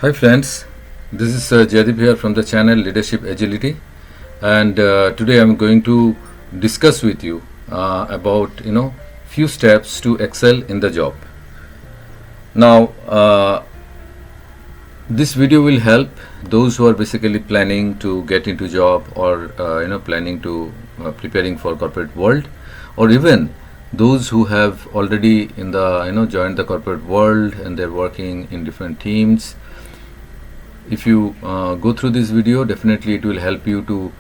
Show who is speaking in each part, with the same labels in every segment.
Speaker 1: Hi friends, this is Jadip here from the channel Leadership Agility, and today I'm going to discuss with you about few steps to excel in the job. Now this video will help those who are basically planning to get into job or planning to preparing for corporate world, or even those who have already in the joined the corporate world and they're working in different teams. If you go through this video, definitely it will help you to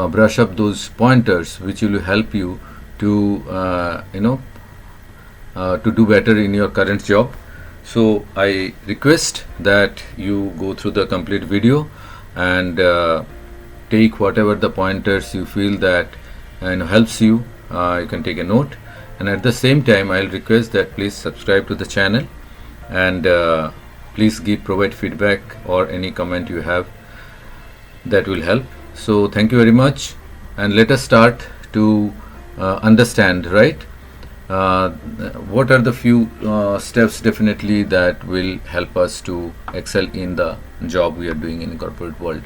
Speaker 1: brush up those pointers which will help you to to do better in your current job. So I request that you go through the complete video and take whatever the pointers you feel that helps you. You can take a note, and at the same time I'll request that please subscribe to the channel and please provide feedback or any comment you have. That will help. So thank you very much, and let us start to understand, right? What are the few steps definitely that will help us to excel in the job we are doing in corporate world.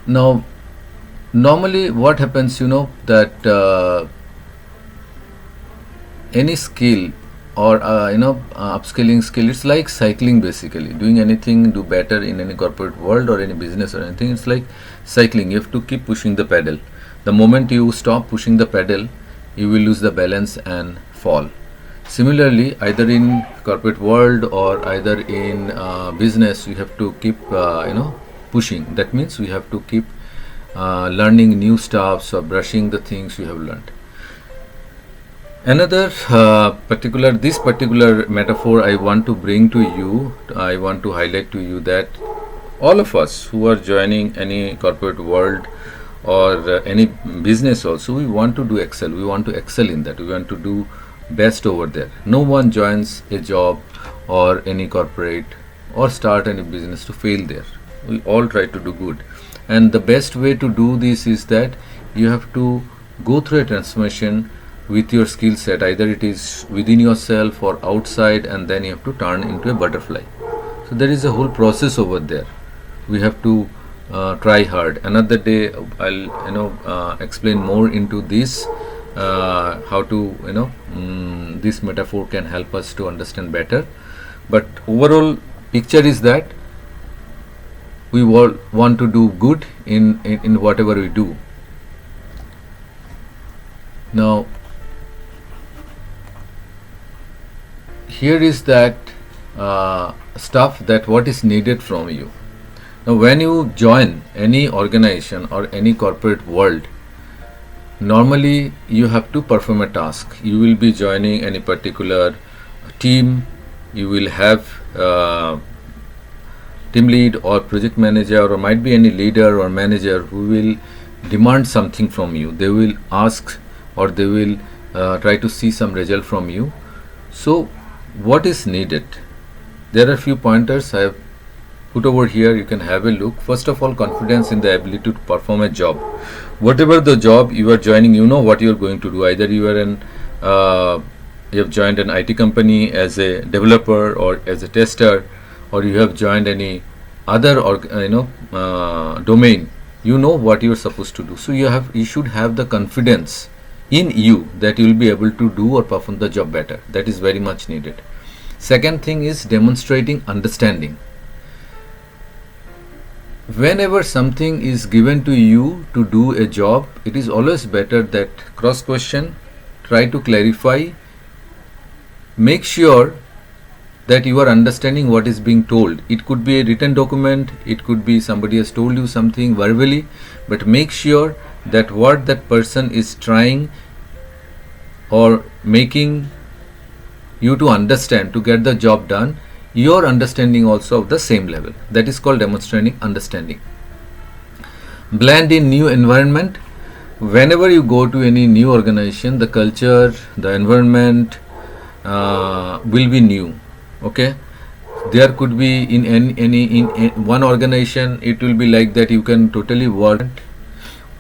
Speaker 1: Now normally what happens, that any skill or upskilling skill, it's like cycling. Basically doing anything do better in any corporate world or any business or anything, it's like cycling. You have to keep pushing the pedal. The moment you stop pushing the pedal, you will lose the balance and fall. Similarly, either in corporate world or either in business, you have to keep pushing. That means we have to keep learning new stuffs or brushing the things you have learned. Another this particular metaphor I want to bring to you, I want to highlight to you that all of us who are joining any corporate world or any business also, we want to excel. We want to excel in that. We want to do best over there. No one joins a job or any corporate or start any business to fail there. We all try to do good, and the best way to do this is that you have to go through a transformation with your skill set, either it is within yourself or outside, and then you have to turn into a butterfly. So there is a whole process over there. We have to try hard. Another day I'll explain more into this, how to this metaphor can help us to understand better. But overall picture is that we all want to do good in whatever we do. Now here is that stuff that what is needed from you. Now when you join any organization or any corporate world, normally you have to perform a task. You will be joining any particular team. You will have team lead or project manager, or might be any leader or manager who will demand something from you. They will ask, or they will try to see some result from you. So what is needed? There are a few pointers I have put over here. You can have a look. First of all, confidence in the ability to perform a job. Whatever the job you are joining, you know what you are going to do. Either you are you have joined an IT company as a developer or as a tester, or you have joined any other domain. You know what you are supposed to do. So you should have the confidence in you that you will be able to do or perform the job better. That is very much needed. Second thing is demonstrating understanding. Whenever something is given to you to do a job, it is always better that cross question, try to clarify, make sure that you are understanding what is being told. It could be a written document, it could be somebody has told you something verbally, but make sure that what that person is trying or making you to understand to get the job done, your understanding also of the same level. That is called demonstrating understanding. Blend in new environment. Whenever you go to any new organization, the culture, the environment will be new. Okay, there could be in one organization it will be like that you can totally work,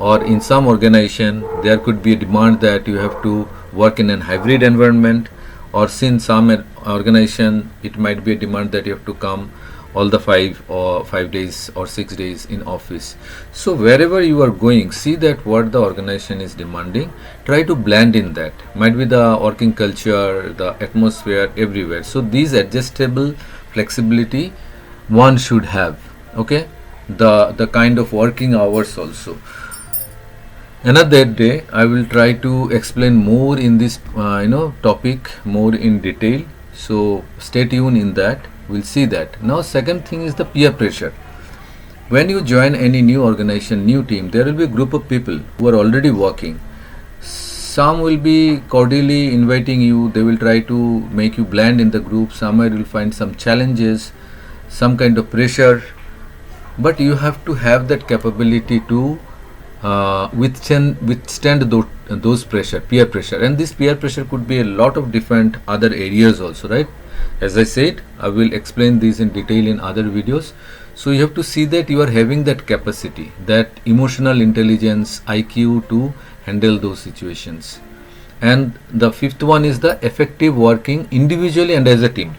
Speaker 1: or in some organization there could be a demand that you have to work in a hybrid environment, or in some organization, it might be a demand that you have to come all the 5 days or 6 days in office. So wherever you are going, see that what the organization is demanding, try to blend in that. Might be the working culture, the atmosphere everywhere. So these adjustable flexibility one should have. Okay, the kind of working hours also. Another day I will try to explain more in this topic more in detail, so stay tuned in that. We'll see that. Now second thing is the peer pressure. When you join any new organization, new team, there will be a group of people who are already working. Some will be cordially inviting you, they will try to make you blend in the group. Somewhere you will find some challenges, some kind of pressure, but you have to have that capability to withstand those pressure, peer pressure. And this peer pressure could be a lot of different other areas also, right? As I said, I will explain these in detail in other videos. So you have to see that you are having that capacity, that emotional intelligence, IQ to handle those situations. And the fifth one is the effective working individually and as a team.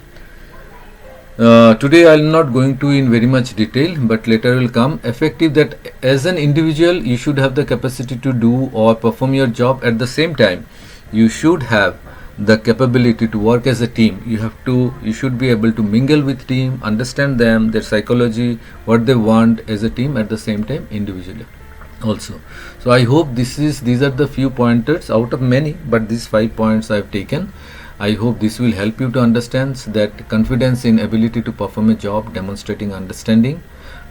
Speaker 1: Today I am not going to in very much detail, but later will come. Effective, that as an individual you should have the capacity to do or perform your job. At the same time, you should have the capability to work as a team. You should be able to mingle with team, understand them, their psychology, what they want as a team, at the same time individually also. So I hope these are the few pointers out of many, but these 5 points I have taken. I hope this will help you to understand that confidence in ability to perform a job, demonstrating understanding,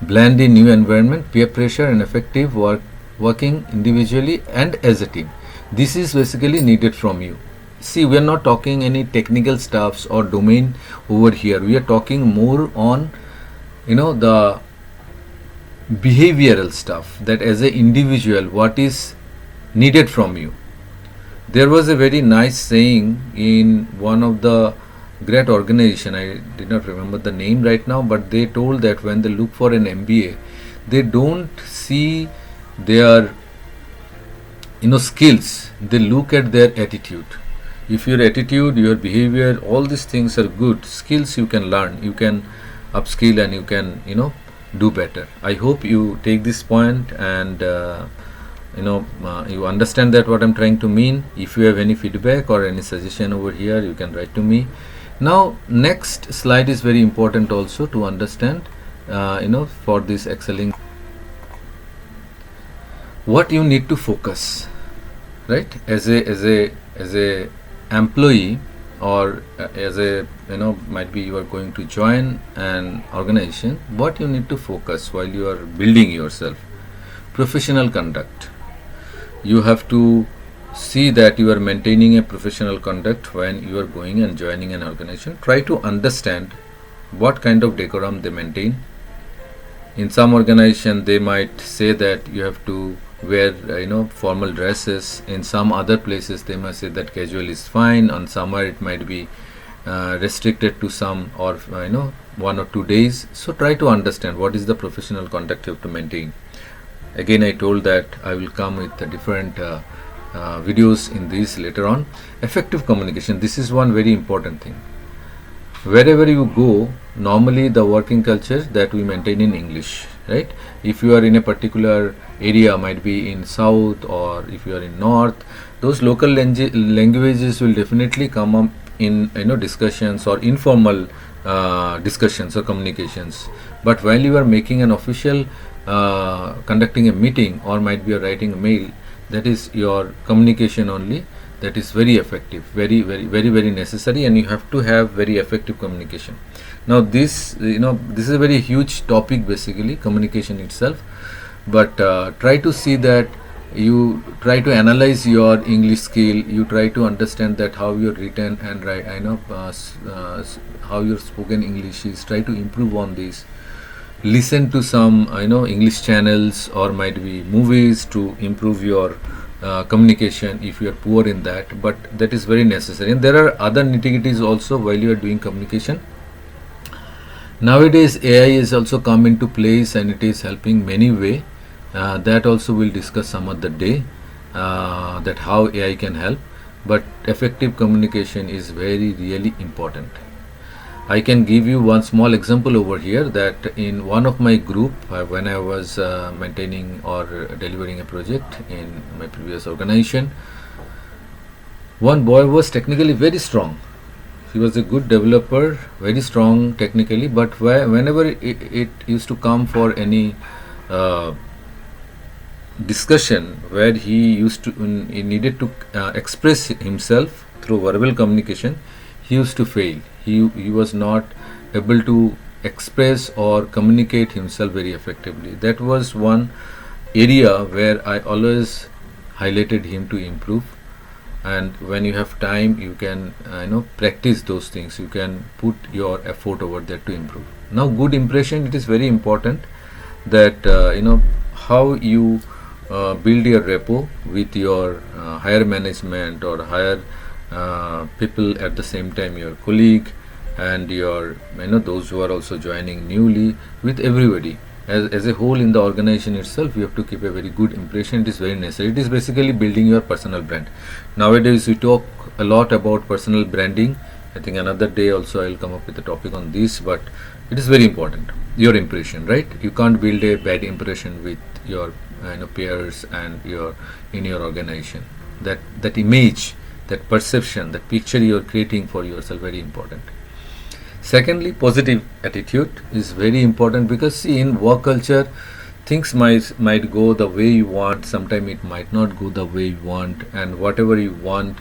Speaker 1: blend in new environment, peer pressure, and effective working individually and as a team. This is basically needed from you. See, we are not talking any technical stuffs or domain over here. We are talking more on, the behavioral stuff, that as an individual, what is needed from you. There was a very nice saying in one of the great organization, I did not remember the name right now, but they told that when they look for an MBA, they don't see their skills, they look at their attitude. If your attitude, your behavior, all these things are good, skills you can learn, you can upskill, and you can do better. I hope you take this point and you understand that what I'm trying to mean. If you have any feedback or any suggestion over here, you can write to me. Now next slide is very important also to understand for this excelling, what you need to focus, right? As a employee, or as a might be you are going to join an organization, what you need to focus while you are building yourself. Professional conduct. You have to see that you are maintaining a professional conduct when you are going and joining an organization. Try to understand what kind of decorum they maintain. In some organization they might say that you have to wear formal dresses. In some other places they might say that casual is fine. On somewhere it might be restricted to some, or 1 or 2 days. So try to understand what is the professional conduct you have to maintain. Again, I told that I will come with different videos in this later on. Effective communication, this is one very important thing. Wherever you go, normally the working culture that we maintain in English, right? If you are in a particular area, might be in south, or if you are in north, those local languages will definitely come up in discussions or informal discussions or communications. But while you are making an official conducting a meeting, or might be writing a mail, that is your communication only, that is very effective, very necessary, and you have to have very effective communication. Now this is a very huge topic, basically communication itself, but try to see that you try to analyze your English skill, you try to understand that how your written and how your spoken English is, try to improve on this. Listen to some English channels, or might be movies, to improve your communication if you are poor in that, but that is very necessary. And there are other nitty-gritties also while you are doing communication. Nowadays AI has also come into place, and it is helping many way. That also we'll discuss some other day, that how AI can help. but effective communication is very really important. I can give you one small example over here, that in one of my group, when I was maintaining or delivering a project in my previous organization, one boy was technically very strong. He was a good developer, very strong technically, but whenever it used to come for any discussion where he needed to express himself through verbal communication, he used to fail. He was not able to express or communicate himself very effectively. That was one area where I always highlighted him to improve. And when you have time, you can practice those things. You can put your effort over there to improve. Now, good impression, it is very important that how you build your rapport with your higher management or higher people, at the same time your colleague and your those who are also joining newly, with everybody as a whole in the organization itself. You have to keep a very good impression. It is very necessary. It is basically building your personal brand. Nowadays we talk a lot about personal branding. I think another day also I will come up with a topic on this, but it is very important, your impression, right? You can't build a bad impression with your peers and in your organization. That image, that perception, that picture you are creating for yourself, very important. Secondly, positive attitude is very important, because see, in work culture things might go the way you want, sometimes it might not go the way you want, and whatever you want,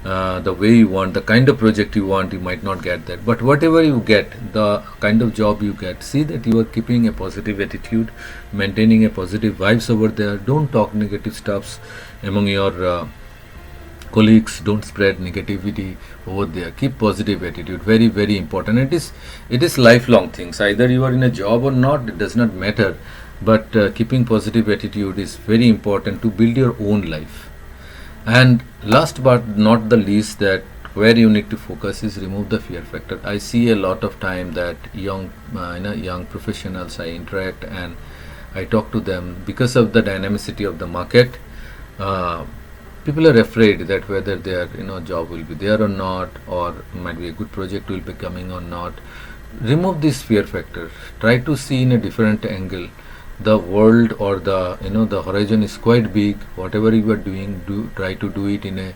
Speaker 1: the way you want, the kind of project you want, you might not get that. But whatever you get, the kind of job you get, see that you are keeping a positive attitude, maintaining a positive vibes over there. Don't talk negative stuffs among your colleagues. Don't spread negativity over there. Keep positive attitude, very very important. It is lifelong things. Either you are in a job or not, it does not matter, but keeping positive attitude is very important to build your own life. And last but not the least, that where you need to focus is remove the fear factor. I see a lot of time that young professionals, I interact and I talk to them, because of the dynamicity of the market, people are afraid that whether their job will be there or not, or might be a good project will be coming or not. Remove this fear factor. Try to see in a different angle. The world or the horizon is quite big. Whatever you are doing, try to do it in a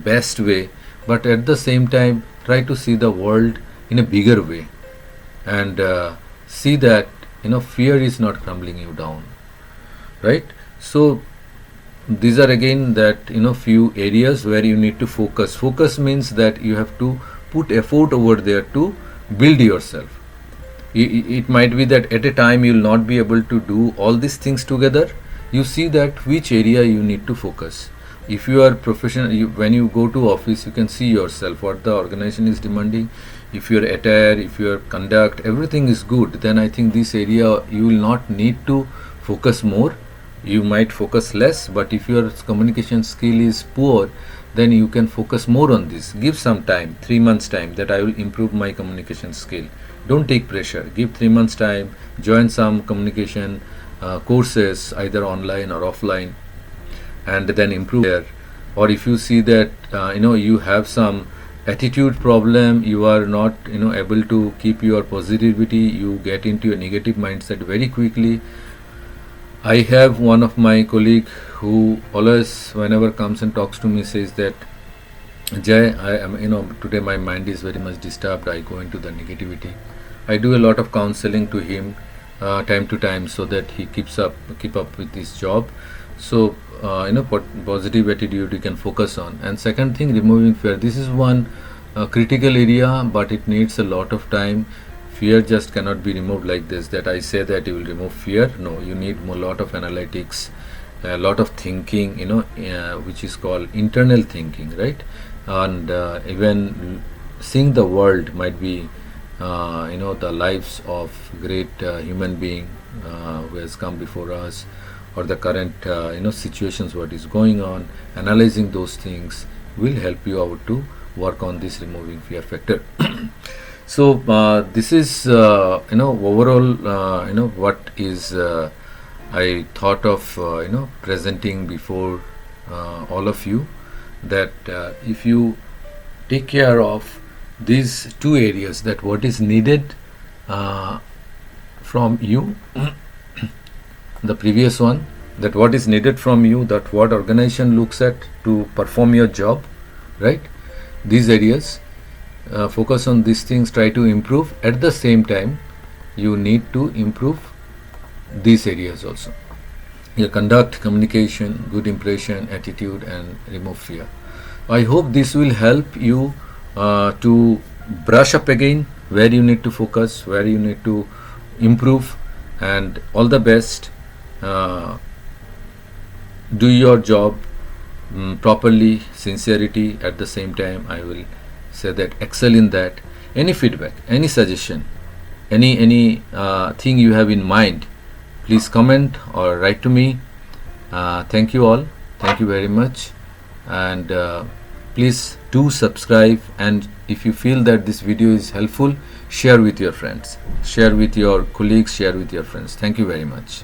Speaker 1: best way, but at the same time try to see the world in a bigger way, and see that fear is not crumbling you down, right? So these are again that few areas where you need to focus means that you have to put effort over there to build yourself. It might be that at a time you will not be able to do all these things together. You see that which area you need to focus. If you are professional, when you go to office, you can see yourself what the organization is demanding. If your attire, if your conduct, everything is good, then I think this area you will not need to focus more. You might focus less, but if your communication skill is poor, then you can focus more on this. Give some time, 3 months time, that I will improve my communication skill. Don't take pressure. Give 3 months time, join some communication courses, either online or offline, and then improve there. Or if you see that you have some attitude problem, you are not able to keep your positivity, you get into a negative mindset very quickly. I have one of my colleague who always, whenever comes and talks to me, says that Jay, I am today my mind is very much disturbed. I go into the negativity. I do a lot of counseling to him time to time, so that he keep up with his job. So positive attitude you can focus on. And second thing, removing fear. This is one critical area, but it needs a lot of time. Fear just cannot be removed like this, that I say that you will remove fear. No, you need a lot of analytics, a lot of thinking, which is called internal thinking, right? And even seeing the world might be the lives of great human being who has come before us, or the current situations what is going on. Analyzing those things will help you out to work on this removing fear factor. So this is overall what is I thought of presenting before all of you. that if you take care of these two areas, that what is needed from you, the previous one, that what is needed from you, that what organization looks at to perform your job, right? These areas, focus on these things, try to improve. At the same time, you need to improve these areas also: your conduct, communication, good impression, attitude, and remove fear. I hope this will help you to brush up again where you need to focus, where you need to improve, and all the best. Do your job properly, sincerity. At the same time, I will say that excel in that. Any feedback, any suggestion, any thing you have in mind, please comment or write to me. Thank you all. Thank you very much. And please do subscribe. And if you feel that this video is helpful, share with your friends, share with your colleagues, share with your friends. Thank you very much.